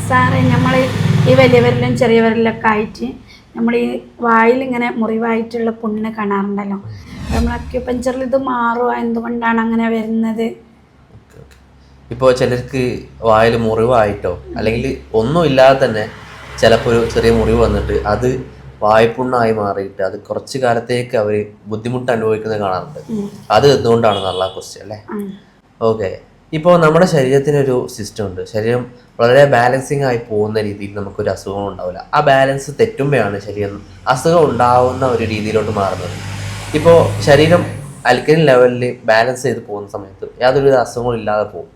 സാറേ നമ്മൾ ഈ വലിയവരിലും ചെറിയവരിലൊക്കെ ആയിട്ട് നമ്മൾ ഈ വായിലിങ്ങനെ മുറിവായിട്ടുള്ള പുണ്ണ് കാണാറുണ്ടല്ലോ. നമ്മൾ അക്യുപഞ്ചറിൽ ഇത് മാറുക എന്തുകൊണ്ടാണ് അങ്ങനെ വരുന്നത്? ഇപ്പോൾ ചിലർക്ക് വായിൽ മുറിവായിട്ടോ അല്ലെങ്കിൽ ഒന്നും ഇല്ലാതെ തന്നെ ചിലപ്പോൾ ഒരു ചെറിയ മുറിവ് വന്നിട്ട് അത് വായ്പുണ്ണായി മാറിയിട്ട് അത് കുറച്ച് കാലത്തേക്ക് അവർ ബുദ്ധിമുട്ട് അനുഭവിക്കുന്നത് കാണാറുണ്ട്. അത് എന്തുകൊണ്ടാണ് നല്ല ക്വസ്റ്റ്യൻ അല്ലേ? ഓക്കെ, ഇപ്പോൾ നമ്മുടെ ശരീരത്തിനൊരു സിസ്റ്റം ഉണ്ട്. ശരീരം വളരെ ബാലൻസിങ് ആയി പോകുന്ന രീതിയിൽ നമുക്കൊരു അസുഖം ഉണ്ടാവില്ല. ആ ബാലൻസ് തെറ്റുമ്പോഴാണ് ശരീരം അസുഖം ഉണ്ടാവുന്ന ഒരു രീതിയിലോട്ട് മാറുന്നത്. ഇപ്പോൾ ശരീരം ആൽക്കലിൻ ലെവലിൽ ബാലൻസ് ചെയ്ത് പോകുന്ന സമയത്ത് യാതൊരുവിധ അസുഖങ്ങളും ഇല്ലാതെ പോകും.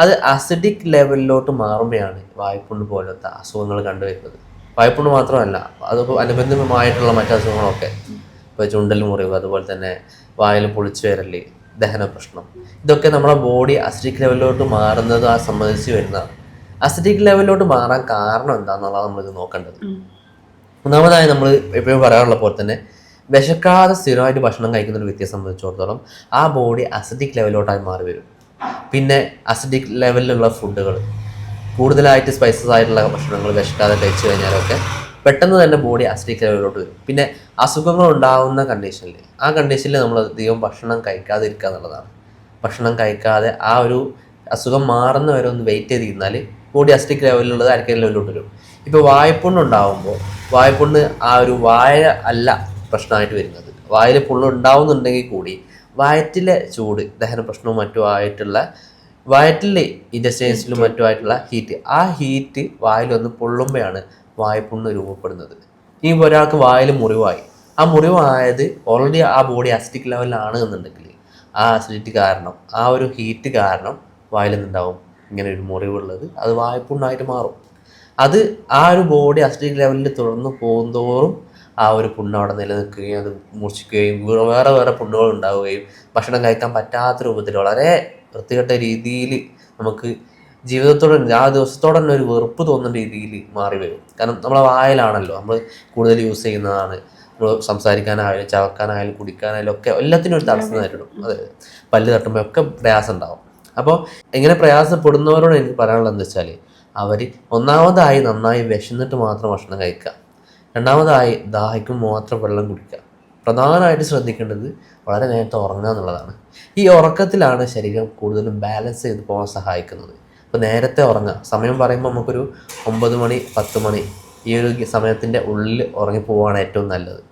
അത് അസിഡിക് ലെവലിലോട്ട് മാറുമ്പോഴാണ് വായ്പുണ്ണ് പോലത്തെ അസുഖങ്ങൾ കണ്ടുവരുന്നത്. വായ്പുണ്ണ് മാത്രമല്ല, അത് അനുബന്ധമായിട്ടുള്ള മറ്റു അസുഖങ്ങളൊക്കെ, ഇപ്പോൾ ചുണ്ടൽ മുറിവ്, അതുപോലെ തന്നെ വായിൽ പൊളിച്ചു വരല്, ദഹന പ്രശ്നം, ഇതൊക്കെ നമ്മുടെ ബോഡി അസിഡിക് ലെവലിലോട്ട് മാറുന്നത് സംബന്ധിച്ച് വരുന്നതാണ്. അസിഡിക് ലെവലിലോട്ട് മാറാൻ കാരണം എന്താണെന്നുള്ളത് നമ്മളിത് നോക്കേണ്ടത്. ഒന്നാമതായി നമ്മൾ എപ്പോഴും പറയാറുള്ള പോലെ തന്നെ വിശക്കാതെ സ്ഥിരമായിട്ട് ഭക്ഷണം കഴിക്കുന്ന ഒരു വ്യക്തിയെ സംബന്ധിച്ചിടത്തോളം ആ ബോഡി അസിഡിക് ലെവലിലോട്ടായി മാറി വരും. പിന്നെ അസിഡിക് ലെവലിലുള്ള ഫുഡുകൾ, കൂടുതലായിട്ട് സ്പൈസസ് ആയിട്ടുള്ള ഭക്ഷണങ്ങൾ വിശക്കാതെ കഴിച്ചു കഴിഞ്ഞാലൊക്കെ പെട്ടെന്ന് തന്നെ ബോഡി അസിഡിക് ലെവലിലോട്ട് വരും. പിന്നെ അസുഖങ്ങൾ ഉണ്ടാകുന്ന ആ കണ്ടീഷനിൽ നമ്മൾ അധികം ഭക്ഷണം കഴിക്കാതിരിക്കുക എന്നുള്ളതാണ്. ഭക്ഷണം കഴിക്കാതെ ആ ഒരു അസുഖം മാറുന്ന വരെ ഒന്ന് വെയിറ്റ് ചെയ്തിരുന്നാൽ ബോഡി അസിഡിക് ലെവലിലുള്ളത് ആൽക്കലൈൻ ലെവലിലോട്ട് വരും. ഇപ്പോൾ വായ്പുണ്ണ് ഉണ്ടാകുമ്പോൾ വായ്പുണ്ണ് ആ ഒരു വായ അല്ല പ്രശ്നമായിട്ട് വരുന്നത്. വായിൽ പുണ്ണ് ഉണ്ടാവുന്നുണ്ടെങ്കിൽ കൂടി വയറ്റിലെ ചൂട്, ദഹന പ്രശ്നവും മറ്റുമായിട്ടുള്ള വയറ്റിലെ ഇൻറ്റസ്റ്റൈൻസിലും മറ്റുമായിട്ടുള്ള ഹീറ്റ്, ആ ഹീറ്റ് വായിലൊന്ന് പൊള്ളുമ്പോഴാണ് വായ്പുണ്ണ് രൂപപ്പെടുന്നത്. ഈ ഒരാൾക്ക് വായിൽ മുറിവായി, ആ മുറിവായത് ഓൾറെഡി ആ ബോഡി അസിഡിക് ലെവലിലാണ് എന്നുണ്ടെങ്കിൽ ആ അസിഡിറ്റി കാരണം, ആ ഒരു ഹീറ്റ് കാരണം വായിൽ നിന്നുണ്ടാവും ഇങ്ങനെ ഒരു മുറിവുള്ളത്. അത് വായ്പുണ്ണായിട്ട് മാറും. അത് ആ ഒരു ബോഡി അസിഡിക് ലെവലിൽ തുടർന്ന് പോകുന്തോറും ആ ഒരു പുണ്ണ് അവിടെ നിലനിൽക്കുകയും അത് മൂർച്ഛിക്കുകയും വേറെ വേറെ പുണ്ണുകൾ ഉണ്ടാവുകയും ഭക്ഷണം കഴിക്കാൻ പറ്റാത്ത രൂപത്തിൽ വളരെ വൃത്തികെട്ട രീതിയിൽ നമുക്ക് ജീവിതത്തോടെ ആ ദിവസത്തോടെ തന്നെ ഒരു വെറുപ്പ് തോന്നുന്ന രീതിയിൽ മാറി വരും. കാരണം നമ്മളെ വായിലാണല്ലോ നമ്മൾ കൂടുതൽ യൂസ് ചെയ്യുന്നതാണ്. നമ്മൾ സംസാരിക്കാനായാലും ചവക്കാനായാലും കുടിക്കാനായാലും ഒക്കെ എല്ലാത്തിനും ഒരു തടസ്സം നേരിടും. അതെ, പല്ല് തട്ടുമ്പോൾ ഒക്കെ പ്രയാസം ഉണ്ടാവും. അപ്പോൾ ഇങ്ങനെ പ്രയാസപ്പെടുന്നവരോട് എനിക്ക് പറയാനുള്ളത് എന്താ വെച്ചാൽ, അവർ ഒന്നാമതായി നന്നായി വിശന്നിട്ട് മാത്രം ഭക്ഷണം കഴിക്കുക, രണ്ടാമതായി ദാഹിക്കുമ്പോൾ മാത്രം വെള്ളം കുടിക്കുക, പ്രധാനമായിട്ട് ശ്രദ്ധിക്കേണ്ടത് വളരെ നേരത്തെ ഉറങ്ങുക എന്നുള്ളതാണ്. ഈ ഉറക്കത്തിലാണ് ശരീരം കൂടുതലും ബാലൻസ് ചെയ്ത് പോകാൻ സഹായിക്കുന്നത്. ഇപ്പോൾ നേരത്തെ ഉറങ്ങുക, സമയം പറയുമ്പോൾ നമുക്കൊരു 9 മണി 10 മണി ഈ ഒരു സമയത്തിൻ്റെ ഉള്ളിൽ ഉറങ്ങിപ്പോവാണ് ഏറ്റവും നല്ലത്.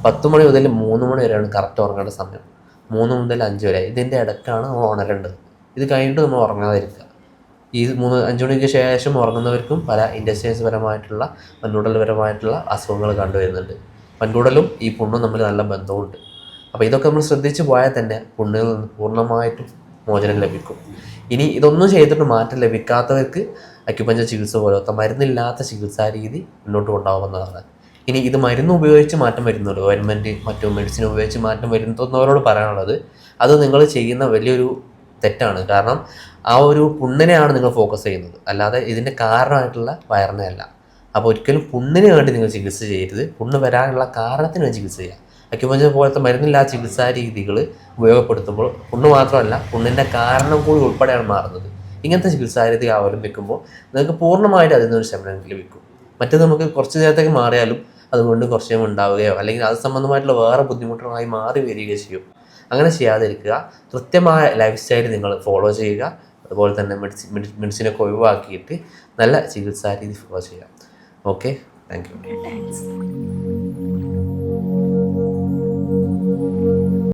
10 മണി മുതൽ 3 മണി വരെയാണ് കറക്റ്റ് ഉറങ്ങേണ്ട സമയം. 3 മുതൽ 5 വരെ ഇതിൻ്റെ ഇടയ്ക്കാണ് നമ്മൾ ഉണരേണ്ടത്. ഇത് കഴിഞ്ഞിട്ട് നമ്മൾ ഉറങ്ങാതിരിക്കുക. ഈ 3-5 മണിക്ക് ശേഷം ഉറങ്ങുന്നവർക്കും പല ഇൻഡസ്ട്രീസ് പരമായിട്ടുള്ള വൻകൂടൽപരമായിട്ടുള്ള അസുഖങ്ങൾ കണ്ടുവരുന്നുണ്ട്. വൻകൂടലും ഈ പുണ്ണും തമ്മിൽ നല്ല ബന്ധമുണ്ട്. അപ്പോൾ ഇതൊക്കെ നമ്മൾ ശ്രദ്ധിച്ചു പോയാൽ തന്നെ പുണ്ണിൽ നിന്ന് പൂർണ്ണമായിട്ടും മോചനം ലഭിക്കും. ഇനി ഇതൊന്നും ചെയ്തിട്ട് മാറ്റം ലഭിക്കാത്തവർക്ക് അക്യുപഞ്ചർ ചികിത്സ പോലത്തെ മരുന്നില്ലാത്ത ചികിത്സാ രീതി മുന്നോട്ട് കൊണ്ടുപോകുന്നതാണ്. ഇനി ഇത് മരുന്ന് ഉപയോഗിച്ച് മാറ്റം വരുന്നുള്ളൂ, ഗവൺമെൻറ് മറ്റു മെഡിസിൻ ഉപയോഗിച്ച് മാറ്റം വരുന്നവരോട് പറയാനുള്ളത്, അത് നിങ്ങൾ ചെയ്യുന്ന വലിയൊരു തെറ്റാണ്. കാരണം ആ ഒരു പുണ്ണിനെയാണ് നിങ്ങൾ ഫോക്കസ് ചെയ്യുന്നത്, അല്ലാതെ ഇതിൻ്റെ കാരണമായിട്ടുള്ള വയറിനെ അല്ല. അപ്പോൾ ഒരിക്കലും പുണ്ണിന് വേണ്ടി നിങ്ങൾ ചികിത്സ ചെയ്യരുത്, പുണ്ണ് വരാനുള്ള കാരണത്തിന് വേണ്ടി ചികിത്സ ചെയ്യുക. അക്യുപഞ്ചർ പോലത്തെ മരുന്നില്ലാത്ത ചികിത്സാ രീതികൾ ഉപയോഗപ്പെടുത്തുമ്പോൾ പുണ്ണ് മാത്രമല്ല പുണ്ണിൻ്റെ കാരണം കൂടി ഉൾപ്പെടെയാണ് മാറുന്നത്. ഇങ്ങനത്തെ ചികിത്സാ രീതി അവലംബിക്കുമ്പോൾ നിങ്ങൾക്ക് പൂർണ്ണമായിട്ട് അതിൽ നിന്നൊരു ശമനം ലഭിക്കും. മറ്റേത് നമുക്ക് കുറച്ച് നേരത്തേക്ക് മാറിയാലും അതുകൊണ്ട് കുറച്ച് നേരം ഉണ്ടാവുകയോ അല്ലെങ്കിൽ അത് സംബന്ധമായിട്ടുള്ള വേറെ ബുദ്ധിമുട്ടുകളായി മാറി വരികയോ ചെയ്യും. അങ്ങനെ ചെയ്യാതിരിക്കുക. കൃത്യമായ ലൈഫ് സ്റ്റൈൽ നിങ്ങൾ ഫോളോ ചെയ്യുക. അതുപോലെ തന്നെ മെഡിസിനൊക്കെ ഒഴിവാക്കിയിട്ട് നല്ല ചികിത്സാ രീതി ഫോളോ ചെയ്യുക. Okay, thank you.